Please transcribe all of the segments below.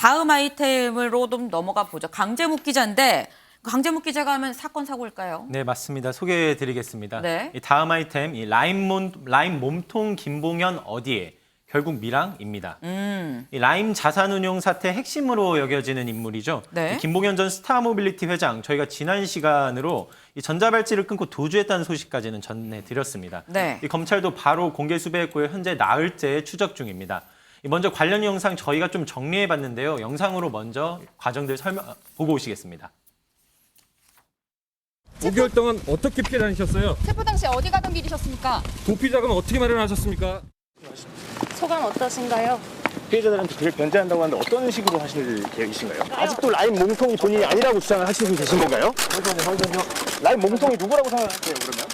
다음 아이템으로 좀 넘어가 보죠. 강재묵 기자인데 강재묵 기자가 하면 사건 사고일까요? 네, 맞습니다. 소개해드리겠습니다. 네. 이 다음 아이템, 이 라임 몸통 김봉현 어디에? 결국 밀항입니다. 이 라임 자산운용 사태 핵심으로 여겨지는 인물이죠. 네. 이 김봉현 전 스타모빌리티 회장, 저희가 지난 시간으로 이 전자발찌를 끊고 도주했다는 소식까지는 전해드렸습니다. 네. 이 검찰도 바로 공개 수배했고요. 현재 나흘째 추적 중입니다. 먼저 관련 영상 저희가 좀 정리해봤는데요. 영상으로 먼저 과정들 보고 오시겠습니다. 5개월 동안 어떻게 피해 다니셨어요? 체포 당시 어디 가던 길이셨습니까? 도피 자금은 어떻게 마련하셨습니까? 소감 어떠신가요? 피해자들한테 길 변제한다고 하는데 어떤 식으로 하실 계획이신가요? 아직도 라임 몸통이 본인이 아니라고 주장을 하시고 계신 건가요? 잠시만요. 라임 몸통이 누구라고 생각하세요, 그러면?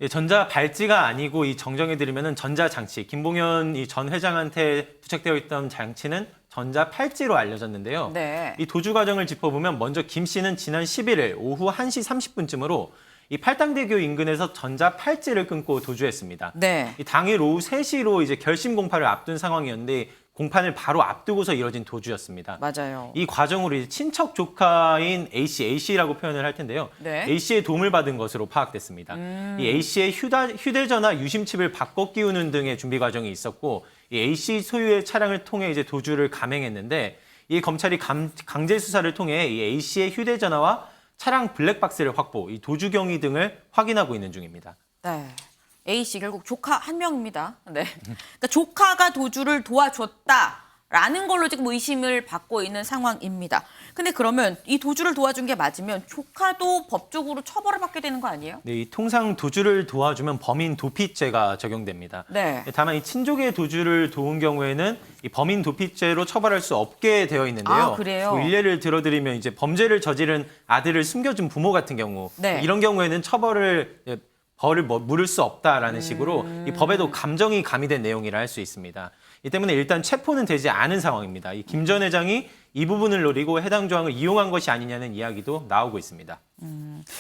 예, 전자 발찌가 아니고 이 정정해드리면은 전자 장치, 김봉현 이 전 회장한테 부착되어 있던 장치는 전자 팔찌로 알려졌는데요. 네. 이 도주 과정을 짚어보면 먼저 김 씨는 지난 11일 오후 1시 30분쯤으로 이 팔당대교 인근에서 전자 팔찌를 끊고 도주했습니다. 네. 이 당일 오후 3시로 이제 결심 공판을 앞둔 상황이었는데 공판을 바로 앞두고서 이뤄진 도주였습니다. 맞아요. 이 과정으로 이제 친척 조카인 A씨라고 표현을 할 텐데요. 네. A씨의 도움을 받은 것으로 파악됐습니다. 이 A씨의 휴대전화 유심칩을 바꿔 끼우는 등의 준비 과정이 있었고, 이 A씨 소유의 차량을 통해 이제 도주를 감행했는데, 이 검찰이 강제 수사를 통해 이 A씨의 휴대전화와 차량 블랙박스를 확보, 이 도주 경위 등을 확인하고 있는 중입니다. 네. A씨 결국 조카 한 명입니다. 네. 그러니까 조카가 도주를 도와줬다라는 걸로 지금 의심을 받고 있는 상황입니다. 근데 그러면 이 도주를 도와준 게 맞으면 조카도 법적으로 처벌을 받게 되는 거 아니에요? 네, 이 통상 도주를 도와주면 범인 도피죄가 적용됩니다. 네. 다만 이 친족의 도주를 도운 경우에는 이 범인 도피죄로 처벌할 수 없게 되어 있는데요. 아, 그래요? 뭐 일례를 들어드리면 이제 범죄를 저지른 아들을 숨겨준 부모 같은 경우, 네. 이런 경우에는 벌을 물을 수 없다라는 식으로 이 법에도 감정이 가미된 내용이라 할 수 있습니다. 이 때문에 일단 체포는 되지 않은 상황입니다. 이 김 전 회장이 이 부분을 노리고 해당 조항을 이용한 것이 아니냐는 이야기도 나오고 있습니다.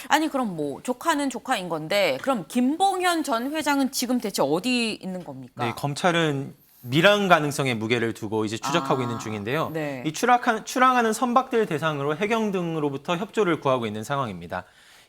아니 그럼 뭐 조카는 조카인 건데 그럼 김봉현 전 회장은 지금 대체 어디 있는 겁니까? 네, 검찰은 밀항 가능성의 무게를 두고 이제 추적하고 있는 중인데요. 네. 이 출항하는 선박들 대상으로 해경 등으로부터 협조를 구하고 있는 상황입니다.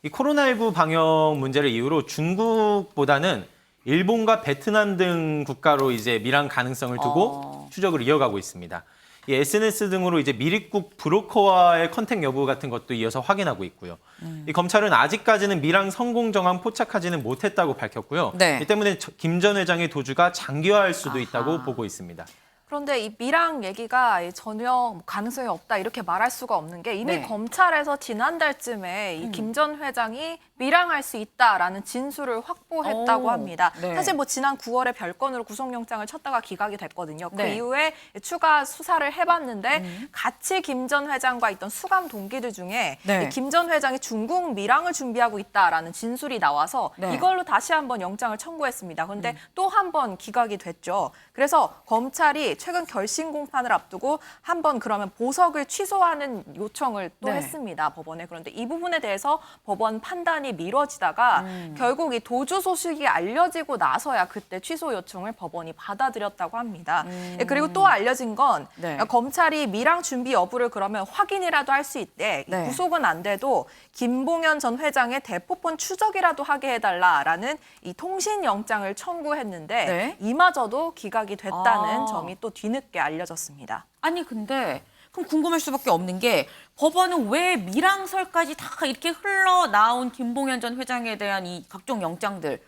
이 코로나19 방역 문제를 이유로 중국보다는 일본과 베트남 등 국가로 이제 밀항 가능성을 두고 추적을 이어가고 있습니다. 이 SNS 등으로 이제 미립국 브로커와의 컨택 여부 같은 것도 이어서 확인하고 있고요. 이 검찰은 아직까지는 밀항 성공 정황 포착하지는 못했다고 밝혔고요. 네. 이 때문에 김 전 회장의 도주가 장기화할 수도 있다고 보고 있습니다. 그런데 이 밀항 얘기가 전혀 가능성이 없다 이렇게 말할 수가 없는 게 이미 네. 검찰에서 지난달쯤에 이 김 전 회장이 밀항할 수 있다라는 진술을 확보했다고 오, 합니다. 네. 사실 뭐 지난 9월에 별건으로 구속영장을 쳤다가 기각이 됐거든요. 그 네. 이후에 추가 수사를 해봤는데 같이 김 전 회장과 있던 수감 동기들 중에 네. 김 전 회장이 중국 밀항을 준비하고 있다라는 진술이 나와서 네. 이걸로 다시 한번 영장을 청구했습니다. 그런데 또 한 번 기각이 됐죠. 그래서 검찰이 최근 결심 공판을 앞두고 한번 그러면 보석을 취소하는 요청을 또 네. 했습니다. 법원에. 그런데 이 부분에 대해서 법원 판단이 미뤄지다가 결국 이 도주 소식이 알려지고 나서야 그때 취소 요청을 법원이 받아들였다고 합니다. 예, 그리고 또 알려진 건 네. 검찰이 밀항 준비 여부를 그러면 확인이라도 할 수 있대. 네. 구속은 안 돼도 김봉현 전 회장의 대포폰 추적이라도 하게 해달라라는 이 통신 영장을 청구했는데 네. 이마저도 기각이 됐다는 아. 점이 또 뒤늦게 알려졌습니다. 아니 근데 그럼 궁금할 수밖에 없는 게 법원은 왜 밀항설까지 다 이렇게 흘러나온 김봉현 전 회장에 대한 이 각종 영장들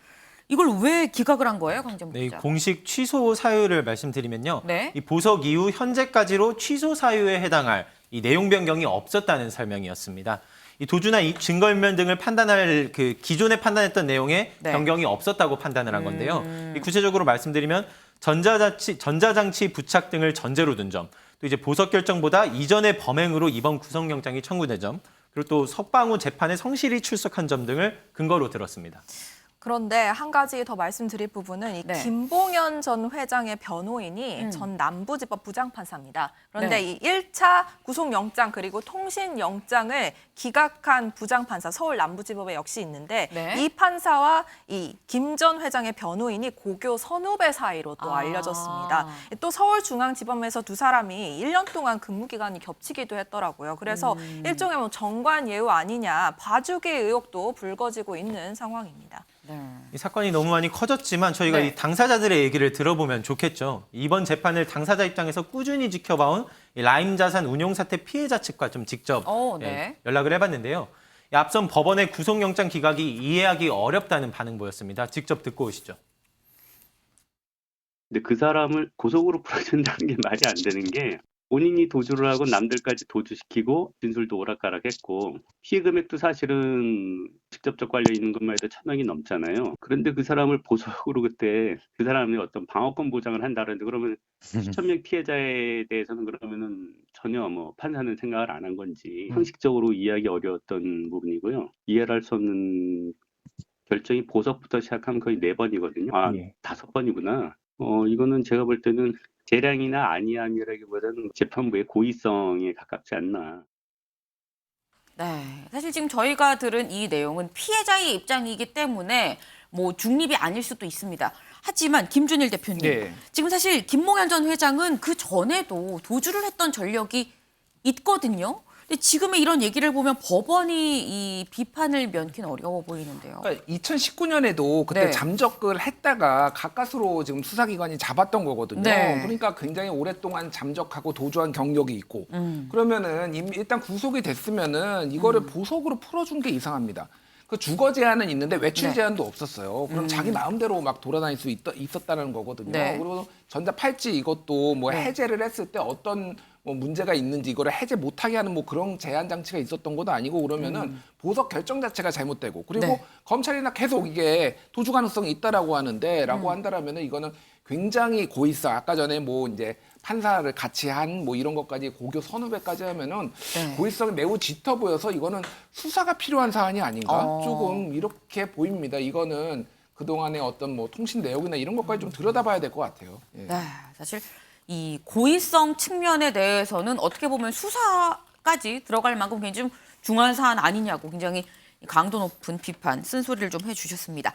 이걸 왜 기각을 한 거예요, 강재묵 네, 이 기자? 공식 취소 사유를 말씀드리면요. 네. 이 보석 이후 현재까지로 취소 사유에 해당할 이 내용 변경이 없었다는 설명이었습니다. 이 도주나 이 증거인멸 등을 판단할 그 기존에 판단했던 내용에 네. 변경이 없었다고 판단을 한 건데요. 이 구체적으로 말씀드리면 전자장치 부착 등을 전제로 둔 점, 또 이제 보석 결정보다 이전의 범행으로 이번 구속영장이 청구된 점, 그리고 또 석방후 재판에 성실히 출석한 점 등을 근거로 들었습니다. 그런데 한 가지 더 말씀드릴 부분은 이 네. 김봉현 전 회장의 변호인이 전 남부지법 부장판사입니다. 그런데 네. 이 1차 구속영장 그리고 통신영장을 기각한 부장판사 서울 남부지법에 역시 있는데 네. 이 판사와 이 김 전 회장의 변호인이 고교 선후배 사이로 또 아. 알려졌습니다. 또 서울중앙지법에서 두 사람이 1년 동안 근무 기간이 겹치기도 했더라고요. 그래서 일종의 뭐 정관 예우 아니냐 봐주기 의혹도 불거지고 있는 상황입니다. 네. 이 사건이 너무 많이 커졌지만 저희가 네. 이 당사자들의 얘기를 들어보면 좋겠죠. 이번 재판을 당사자 입장에서 꾸준히 지켜봐온 이 라임 자산 운용 사태 피해자 측과 좀 직접 네. 연락을 해봤는데요. 이 앞선 법원의 구속영장 기각이 이해하기 어렵다는 반응 보였습니다. 직접 듣고 오시죠. 근데 그 사람을 고속으로 풀어준다는 게 말이 안 되는 게 본인이 도주를 하고 남들까지 도주시키고 진술도 오락가락했고 피해 금액도 사실은 직접적 관련 있는 것만 해도 1,000억이 넘잖아요. 그런데 그 사람을 보석으로 그때 그 사람이 어떤 방어권 보장을 한다는데 그러면 수천 명 피해자에 대해서는 그러면은 전혀 뭐 판사는 생각을 안 한 건지 형식적으로 이해하기 어려웠던 부분이고요. 이해를 할 수 없는 결정이 보석부터 시작하면 거의 4번이거든요. 아, 5번이구나. 이거는 제가 볼 때는 재량이나 아니함이라기보다는 재판부의 고의성에 가깝지 않나. 네. 사실 지금 저희가 들은 이 내용은 피해자의 입장이기 때문에 뭐 중립이 아닐 수도 있습니다. 하지만 김준일 대표님, 네. 지금 사실 김봉현 전 회장은 그 전에도 도주를 했던 전력이 있거든요. 근데 지금의 이런 얘기를 보면 법원이 이 비판을 면키는 어려워 보이는데요. 그러니까 2019년에도 그때 네. 잠적을 했다가 가까스로 지금 수사기관이 잡았던 거거든요. 네. 그러니까 굉장히 오랫동안 잠적하고 도주한 경력이 있고 그러면은 일단 구속이 됐으면은 이거를 보석으로 풀어준 게 이상합니다. 그 주거 제한은 있는데 외출 네. 제한도 없었어요. 그럼 자기 마음대로 막 돌아다닐 수 있었다는 거거든요. 네. 그리고 전자 팔찌 이것도 뭐 네. 해제를 했을 때 어떤 뭐 문제가 있는지 이거를 해제 못하게 하는 뭐 그런 제한 장치가 있었던 것도 아니고 그러면은 보석 결정 자체가 잘못되고 그리고 네. 검찰이나 계속 이게 도주 가능성이 있다라고 하는데라고 한다라면은 이거는 굉장히 고의성 아까 전에 뭐 이제 판사를 같이 한 뭐 이런 것까지 고교 선후배까지 하면은 네. 고의성이 매우 짙어 보여서 이거는 수사가 필요한 사안이 아닌가 조금 이렇게 보입니다. 이거는 그동안의 어떤 뭐 통신 내역이나 이런 것까지 좀 들여다봐야 될 것 같아요. 예. 네, 사실 이 고의성 측면에 대해서는 어떻게 보면 수사까지 들어갈 만큼 굉장히 좀 중요한 사안 아니냐고 굉장히 강도 높은 비판, 쓴소리를 좀 해주셨습니다.